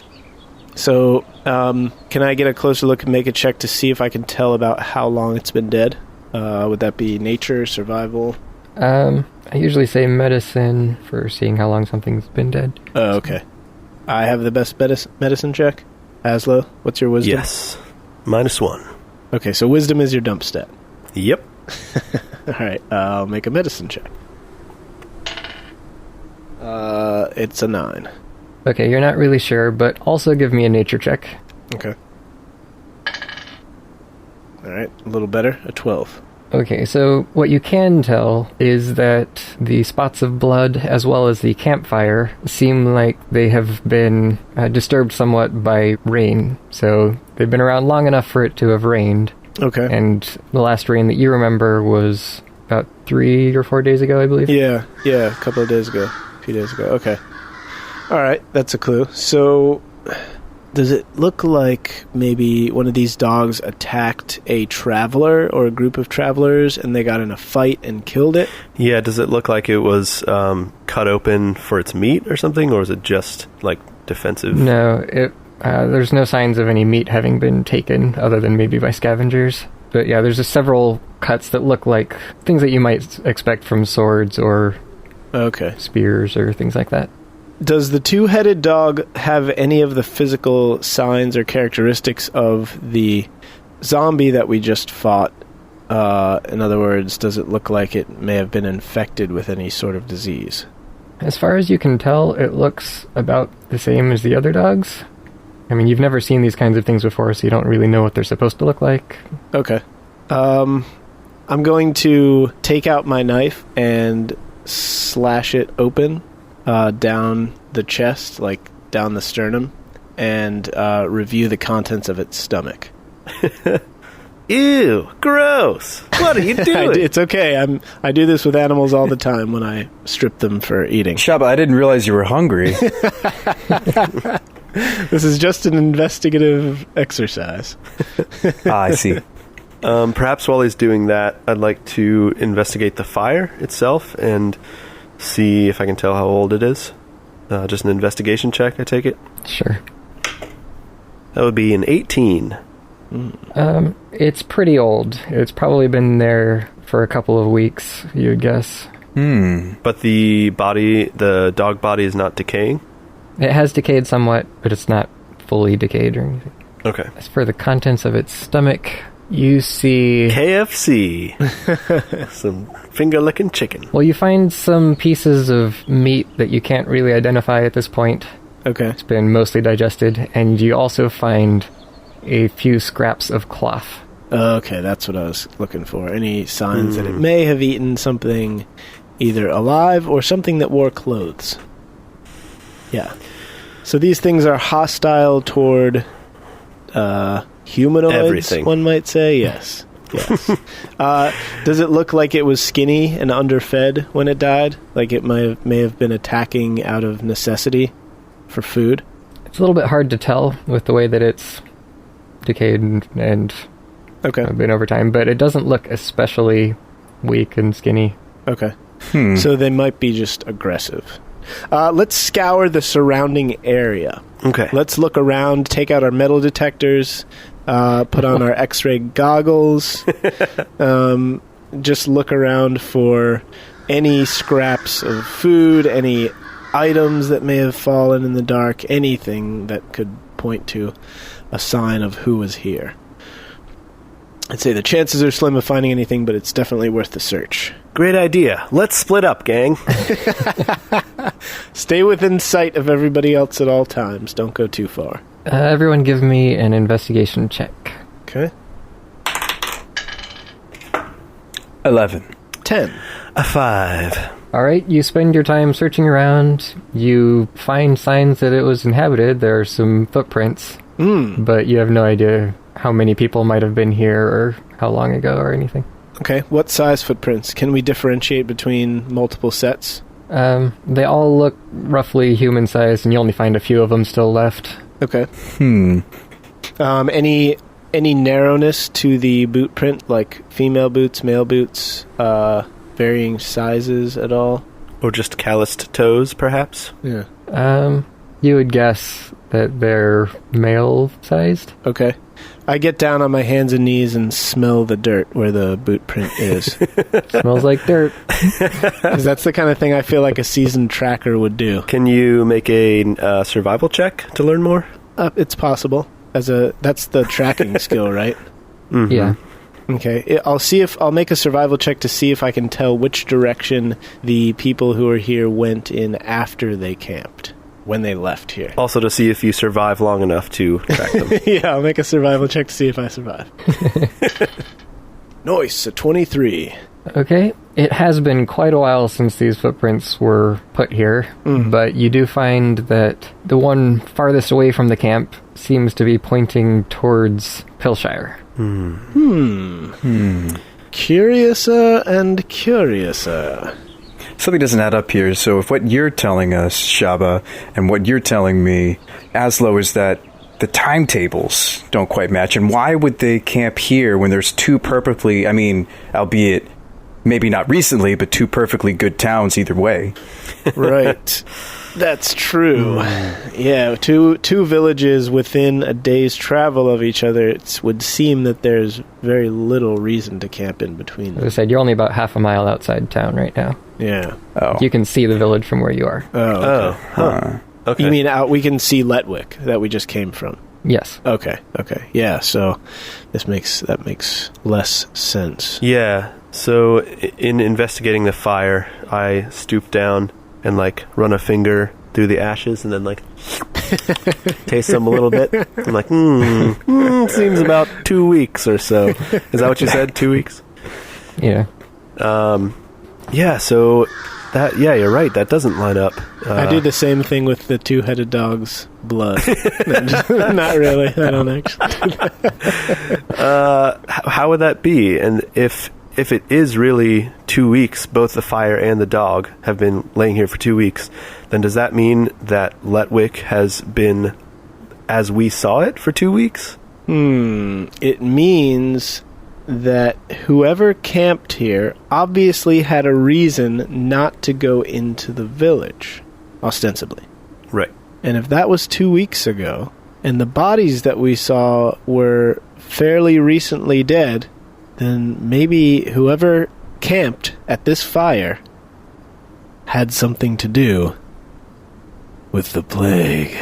So, can I get a closer look and make a check to see if I can tell about how long it's been dead? Would that be nature, survival? I usually say medicine for seeing how long something's been dead. Oh, okay. I have the best medicine check. Aslo, what's your wisdom? Yes. -1. Okay, so wisdom is your dump stat. Yep. Alright, I'll make a medicine check. It's a 9. Okay, you're not really sure, but also give me a nature check. Okay. Alright, a little better, a 12. Okay, so what you can tell is that the spots of blood, as well as the campfire, seem like they have been disturbed somewhat by rain. So they've been around long enough for it to have rained. Okay. And the last rain that you remember was about 3 or 4 days ago, I believe. Yeah, a couple of days ago. A few days ago, okay. Alright, that's a clue. So, does it look like maybe one of these dogs attacked a traveler or a group of travelers and they got in a fight and killed it? Yeah, does it look like it was cut open for its meat or something, or is it just, like, defensive? No, there's no signs of any meat having been taken, other than maybe by scavengers. But yeah, there's just several cuts that look like things that you might expect from swords or spears or things like that. Does the two-headed dog have any of the physical signs or characteristics of the zombie that we just fought? In other words, does it look like it may have been infected with any sort of disease? As far as you can tell, it looks about the same as the other dogs. I mean, you've never seen these kinds of things before, so you don't really know what they're supposed to look like. Okay. I'm going to take out my knife and slash it open down the chest, like down the sternum, and review the contents of its stomach. Ew, gross. What are you doing? It's okay. I do this with animals all the time when I strip them for eating. Shabba, I didn't realize you were hungry. This is just an investigative exercise. I see. Perhaps while he's doing that, I'd like to investigate the fire itself and see if I can tell how old it is. Just an investigation check, I take it? Sure. That would be an 18. It's pretty old. It's probably been there for a couple of weeks, you'd guess. But the dog body is not decaying? It has decayed somewhat, but it's not fully decayed or anything. Okay. As for the contents of its stomach, you see... KFC. Some finger-licking chicken. Well, you find some pieces of meat that you can't really identify at this point. Okay. It's been mostly digested, and you also find a few scraps of cloth. Okay, that's what I was looking for. Any signs that it may have eaten something either alive or something that wore clothes. Yeah. So these things are hostile toward humanoids, everything. One might say, yes. Yes. Does it look like it was skinny and underfed when it died? Like it may have been attacking out of necessity for food? It's a little bit hard to tell with the way that it's decayed and Okay. been over time, but it doesn't look especially weak and skinny. Okay. So they might be just aggressive. Let's scour the surrounding area. Okay. Let's look around, take out our metal detectors, put on our X-ray goggles, just look around for any scraps of food, any items that may have fallen in the dark, anything that could point to a sign of who was here. I'd say the chances are slim of finding anything, but it's definitely worth the search. Great idea. Let's split up, gang. Stay within sight of everybody else at all times. Don't go too far. Everyone give me an investigation check. Okay. 11. 10. A 5. All right, you spend your time searching around. You find signs that it was inhabited. There are some footprints, but you have no idea how many people might have been here or how long ago or anything. Okay, what size footprints? Can we differentiate between multiple sets? They all look roughly human-sized, and you only find a few of them still left. Okay. Any narrowness to the boot print, like female boots, male boots, varying sizes at all? Or just calloused toes, perhaps? Yeah. You would guess that they're male-sized. Okay. I get down on my hands and knees and smell the dirt where the boot print is. Smells like dirt. 'Cause that's the kind of thing I feel like a seasoned tracker would do. Can you make a survival check to learn more? It's possible. That's the tracking skill, right? Mm-hmm. Yeah. Okay. I'll make a survival check to see if I can tell which direction the people who are here went in after they camped, when they left here. Also to see if you survive long enough to track them. Yeah, I'll make a survival check to see if I survive. Nice, a 23. Okay. It has been quite a while since these footprints were put here, but you do find that the one farthest away from the camp seems to be pointing towards Pilshire. Curiouser and curiouser. Something doesn't add up here, so if what you're telling us, Shabba, and what you're telling me, Aslo, is that the timetables don't quite match, and why would they camp here when there's two perfectly, albeit maybe not recently, but two perfectly good towns either way? Right. That's true. Yeah, two villages within a day's travel of each other. It would seem that there's very little reason to camp in between As I them. said, you're only about half a mile outside town right now. Yeah. Oh. You can see the village from where you are. Oh, okay. Huh. Okay. You mean we can see Letwick that we just came from? Yes. Okay. Yeah, so that makes less sense. Yeah. So in investigating the fire, I stoop down and run a finger through the ashes and then taste them a little bit. I'm like, seems about 2 weeks or so. Is that what you said? 2 weeks? Yeah. Yeah. So that you're right. That doesn't line up. I do the same thing with the two-headed dog's blood. Not really. I don't actually do that. How would that be? And if it is really 2 weeks, both the fire and the dog have been laying here for 2 weeks, then does that mean that Letwick has been as we saw it for 2 weeks? It means that whoever camped here obviously had a reason not to go into the village, ostensibly. Right. And if that was 2 weeks ago, and the bodies that we saw were fairly recently dead, then maybe whoever camped at this fire had something to do with the plague.